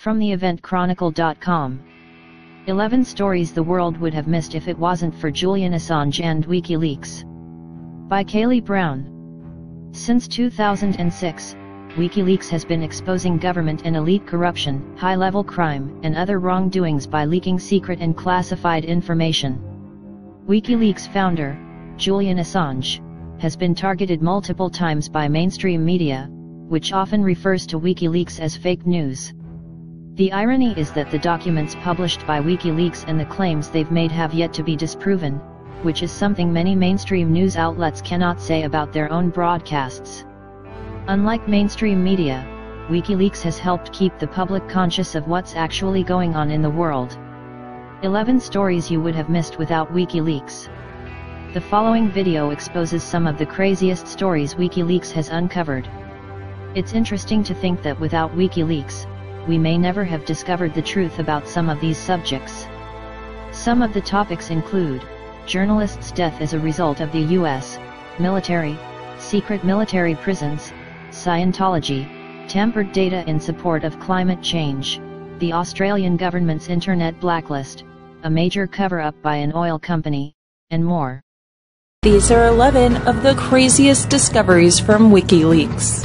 From the eventchronicle.com. 11 stories the world would have missed if it wasn't for Julian Assange and Wikileaks. By Kaylee Brown. Since 2006, Wikileaks has been exposing government and elite corruption, high-level crime, and other wrongdoings by leaking secret and classified information. Wikileaks founder, Julian Assange, has been targeted multiple times by mainstream media, which often refers to Wikileaks as fake news. The irony is that the documents published by Wikileaks and the claims they've made have yet to be disproven, which is something many mainstream news outlets cannot say about their own broadcasts. Unlike mainstream media, Wikileaks has helped keep the public conscious of what's actually going on in the world. 11 stories you would have missed without Wikileaks. The following video exposes some of the craziest stories Wikileaks has uncovered. It's interesting to think that without Wikileaks, we may never have discovered the truth about some of these subjects. Some of the topics include journalists' death as a result of the U.S. military, secret military prisons, Scientology, tampered data in support of climate change, the Australian government's internet blacklist, a major cover-up by an oil company, and more. These are 11 of the craziest discoveries from Wikileaks.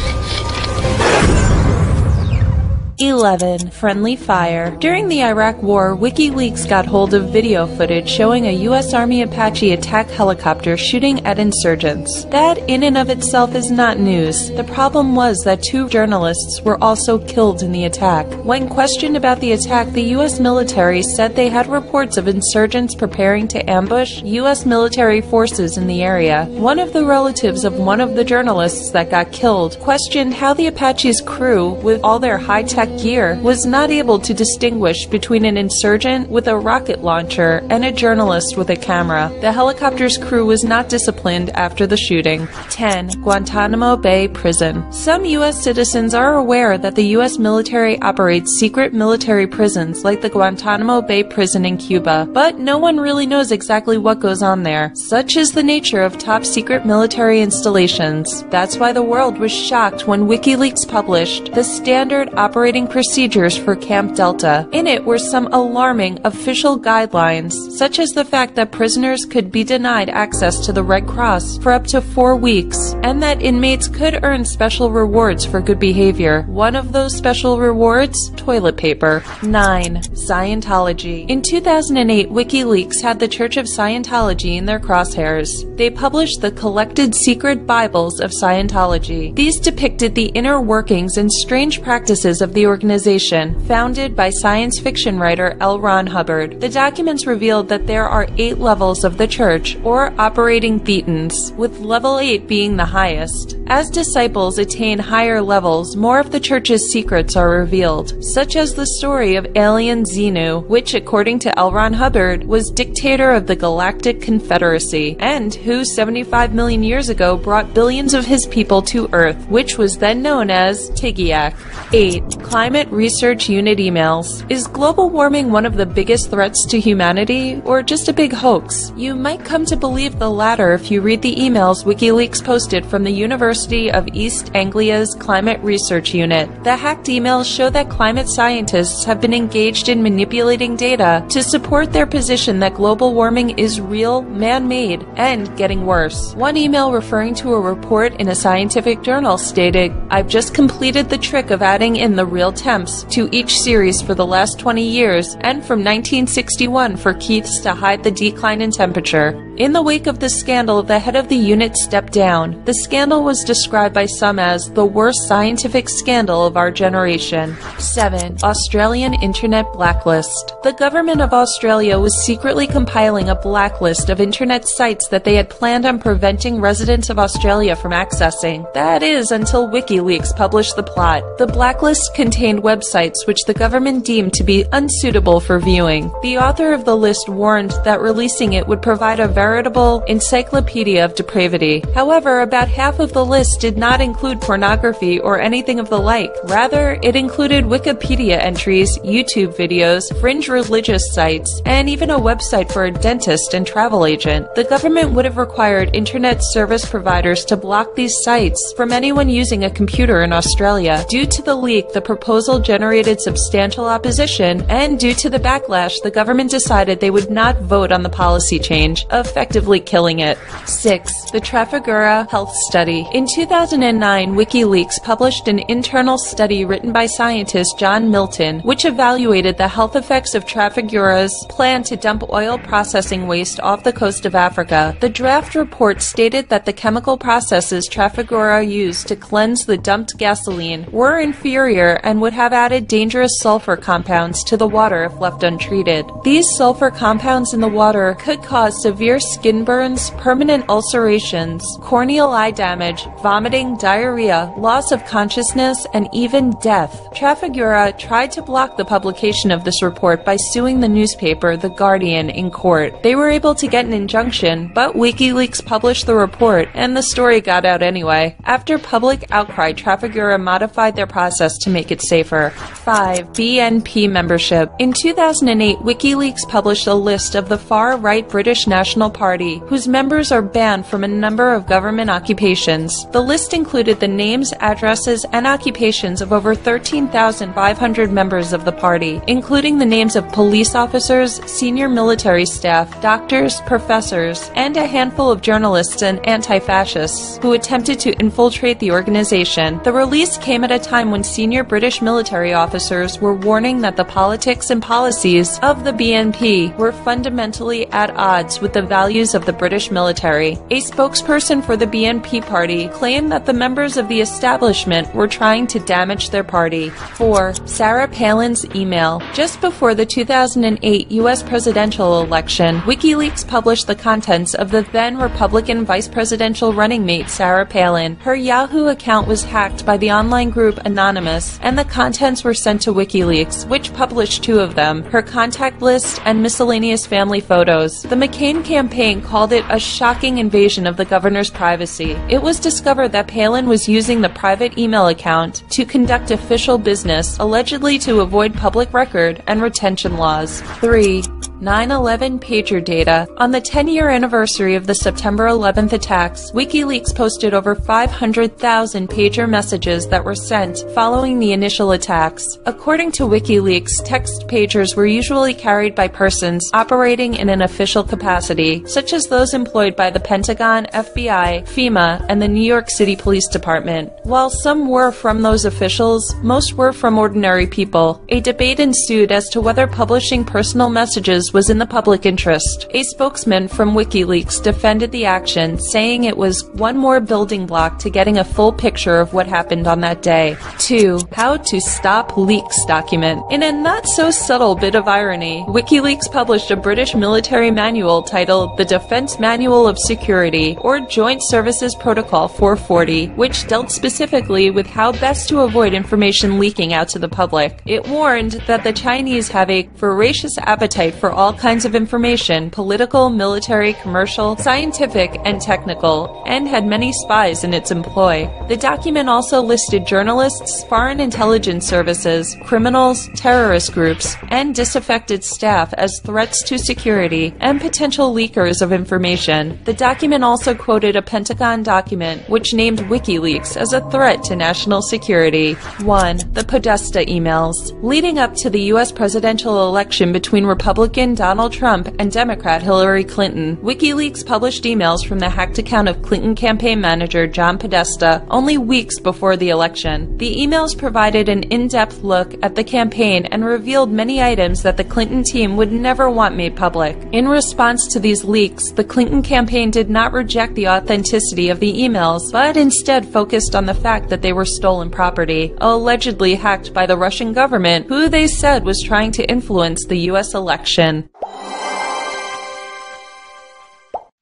11. Friendly fire. During the Iraq War, Wikileaks got hold of video footage showing a U.S. Army Apache attack helicopter shooting at insurgents. That in and of itself is not news. The problem was that 2 journalists were also killed in the attack. When questioned about the attack, the U.S. military said they had reports of insurgents preparing to ambush U.S. military forces in the area. One of the relatives of one of the journalists that got killed questioned how the Apache's crew, with all their high-tech gear, was not able to distinguish between an insurgent with a rocket launcher and a journalist with a camera. The helicopter's crew was not disciplined after the shooting. 10. Guantanamo Bay Prison. Some U.S. citizens are aware that the U.S. military operates secret military prisons like the Guantanamo Bay Prison in Cuba, but no one really knows exactly what goes on there. Such is the nature of top-secret military installations. That's why the world was shocked when Wikileaks published the standard operating procedures for Camp Delta. In it were some alarming official guidelines, such as the fact that prisoners could be denied access to the Red Cross for up to 4 weeks, and that inmates could earn special rewards for good behavior. One of those special rewards? Toilet paper. 9. Scientology. In 2008, Wikileaks had the Church of Scientology in their crosshairs. They published the collected secret Bibles of Scientology. These depicted the inner workings and strange practices of the organization, founded by science fiction writer L. Ron Hubbard. The documents revealed that there are 8 levels of the church, or operating thetans, with level 8 being the highest. As disciples attain higher levels, more of the church's secrets are revealed, such as the story of alien Xenu, which, according to L. Ron Hubbard, was dictator of the Galactic Confederacy, and who 75 million years ago brought billions of his people to Earth, which was then known as Tigiak. 8. Climate Research Unit emails. Is global warming one of the biggest threats to humanity, or just a big hoax? You might come to believe the latter if you read the emails Wikileaks posted from the University of East Anglia's Climate Research Unit. The hacked emails show that climate scientists have been engaged in manipulating data to support their position that global warming is real, man-made, and getting worse. One email referring to a report in a scientific journal stated, "I've just completed the trick of adding in the real temps to each series for the last 20 years and from 1961 for Keiths to hide the decline in temperature." In the wake of the scandal, the head of the unit stepped down. The scandal was described by some as the worst scientific scandal of our generation. 7. Australian Internet Blacklist. The government of Australia was secretly compiling a blacklist of internet sites that they had planned on preventing residents of Australia from accessing. That is, until Wikileaks published the plot. The blacklist contained websites which the government deemed to be unsuitable for viewing. The author of the list warned that releasing it would provide a veritable encyclopedia of depravity. However, about half of the list did not include pornography or anything of the like. Rather, it included Wikipedia entries, YouTube videos, fringe religious sites, and even a website for a dentist and travel agent. The government would have required internet service providers to block these sites from anyone using a computer in Australia. Due to the leak, the proposal generated substantial opposition, and due to the backlash, the government decided they would not vote on the policy change, effectively killing it. 6. The Trafigura Health Study. In 2009, Wikileaks published an internal study written by scientist John Milton, which evaluated the health effects of Trafigura's plan to dump oil processing waste off the coast of Africa. The draft report stated that the chemical processes Trafigura used to cleanse the dumped gasoline were inferior and would have added dangerous sulfur compounds to the water if left untreated. These sulfur compounds in the water could cause severe skin burns, permanent ulcerations, corneal eye damage, vomiting, diarrhea, loss of consciousness, and even death. Trafigura tried to block the publication of this report by suing the newspaper The Guardian in court. They were able to get an injunction, but WikiLeaks published the report, and the story got out anyway. After public outcry, Trafigura modified their process to make it safer. 5. BNP membership. In 2008, WikiLeaks published a list of the far-right British National Party, whose members are banned from a number of government occupations. The list included the names, addresses, and occupations of over 13,500 members of the party, including the names of police officers, senior military staff, doctors, professors, and a handful of journalists and anti-fascists who attempted to infiltrate the organization. The release came at a time when senior British military officers were warning that the politics and policies of the BNP were fundamentally at odds with the values of the British military. A spokesperson for the BNP party claimed that the members of the establishment were trying to damage their party. 4. Sarah Palin's email. Just before the 2008 U.S. presidential election, WikiLeaks published the contents of the then Republican vice presidential running mate Sarah Palin. Her Yahoo account was hacked by the online group Anonymous, and the contents were sent to WikiLeaks, which published 2 of them, her contact list and miscellaneous family photos. The McCain campaign called it a shocking invasion of the governor's privacy. It was discovered that Palin was using the private email account to conduct official business, allegedly to avoid public record and retention laws. 3. 9/11 pager data. On the 10-year anniversary of the September 11th attacks, WikiLeaks posted over 500,000 pager messages that were sent following the initial attacks. According to WikiLeaks, text pagers were usually carried by persons operating in an official capacity, such as those employed by the Pentagon, FBI, FEMA, and the New York City Police Department. While some were from those officials, most were from ordinary people. A debate ensued as to whether publishing personal messages was in the public interest. A spokesman from WikiLeaks defended the action, saying it was one more building block to getting a full picture of what happened on that day. 2. How to Stop Leaks document. In a not-so-subtle bit of irony, WikiLeaks published a British military manual titled The Defense Manual of Security, or Joint Services Protocol 440, which dealt specifically with how best to avoid information leaking out to the public. It warned that the Chinese have a voracious appetite for all kinds of information, political, military, commercial, scientific, and technical, and had many spies in its employ. The document also listed journalists, foreign intelligence services, criminals, terrorist groups, and disaffected staff as threats to security and potential leakers of information. The document also quoted a Pentagon document which named WikiLeaks as a threat to national security. 1. The Podesta emails. Leading up to the U.S. presidential election between Republican Donald Trump and Democrat Hillary Clinton, WikiLeaks published emails from the hacked account of Clinton campaign manager John Podesta only weeks before the election. The emails provided an in-depth look at the campaign and revealed many items that the Clinton team would never want made public. In response to these leaks, the Clinton campaign did not reject the authenticity of the emails, but instead focused on the fact that they were stolen property, allegedly hacked by the Russian government, who they said was trying to influence the U.S. election.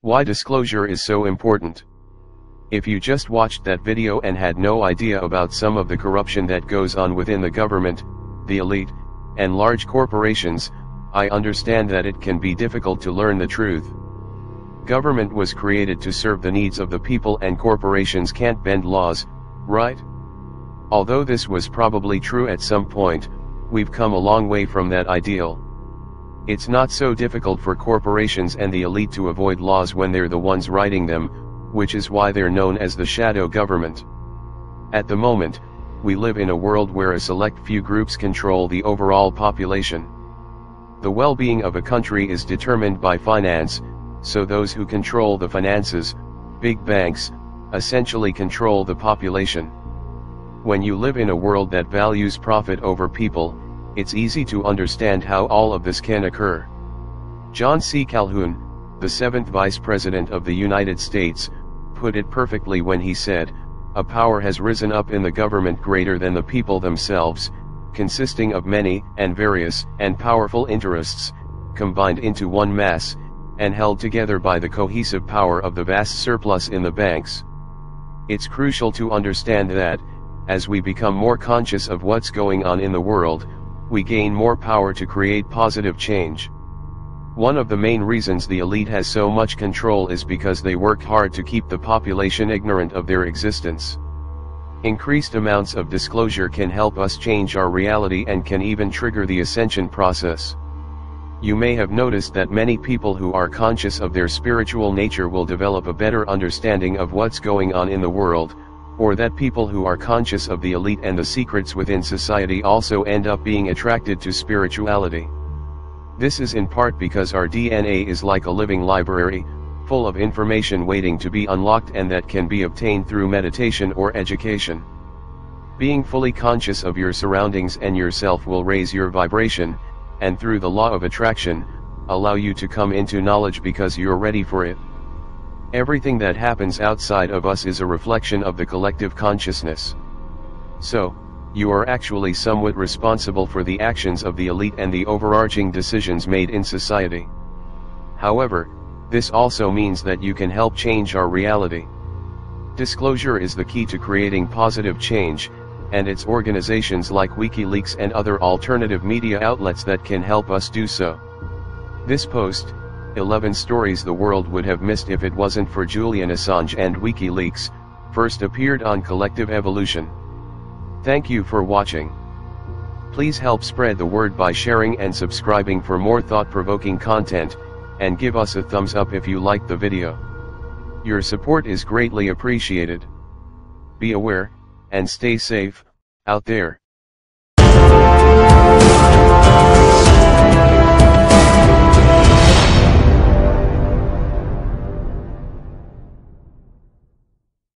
Why disclosure is so important. If you just watched that video and had no idea about some of the corruption that goes on within the government, the elite, and large corporations, I understand that it can be difficult to learn the truth. Government was created to serve the needs of the people, and corporations can't bend laws, right? Although this was probably true at some point, we've come a long way from that ideal. It's not so difficult for corporations and the elite to avoid laws when they're the ones writing them, which is why they're known as the shadow government. At the moment, we live in a world where a select few groups control the overall population. The well-being of a country is determined by finance, so those who control the finances, big banks, essentially control the population. When you live in a world that values profit over people, it's easy to understand how all of this can occur. John C. Calhoun, the 7th Vice President of the United States, put it perfectly when he said, "A power has risen up in the government greater than the people themselves, consisting of many and various and powerful interests, combined into one mass, and held together by the cohesive power of the vast surplus in the banks." It's crucial to understand that, as we become more conscious of what's going on in the world, we gain more power to create positive change. One of the main reasons the elite has so much control is because they work hard to keep the population ignorant of their existence. Increased amounts of disclosure can help us change our reality and can even trigger the ascension process. You may have noticed that many people who are conscious of their spiritual nature will develop a better understanding of what's going on in the world, or that people who are conscious of the elite and the secrets within society also end up being attracted to spirituality. This is in part because our DNA is like a living library, full of information waiting to be unlocked and that can be obtained through meditation or education. Being fully conscious of your surroundings and yourself will raise your vibration, and through the law of attraction, allow you to come into knowledge because you're ready for it. Everything that happens outside of us is a reflection of the collective consciousness. So, you are actually somewhat responsible for the actions of the elite and the overarching decisions made in society. However, this also means that you can help change our reality. Disclosure is the key to creating positive change, and it's organizations like Wikileaks and other alternative media outlets that can help us do so. This post, 11 Stories the World Would Have Missed If It Wasn't for Julian Assange and Wikileaks, first appeared on Collective Evolution. Thank you for watching. Please help spread the word by sharing and subscribing for more thought-provoking content, and give us a thumbs up if you liked the video. Your support is greatly appreciated. Be aware, and stay safe, out there.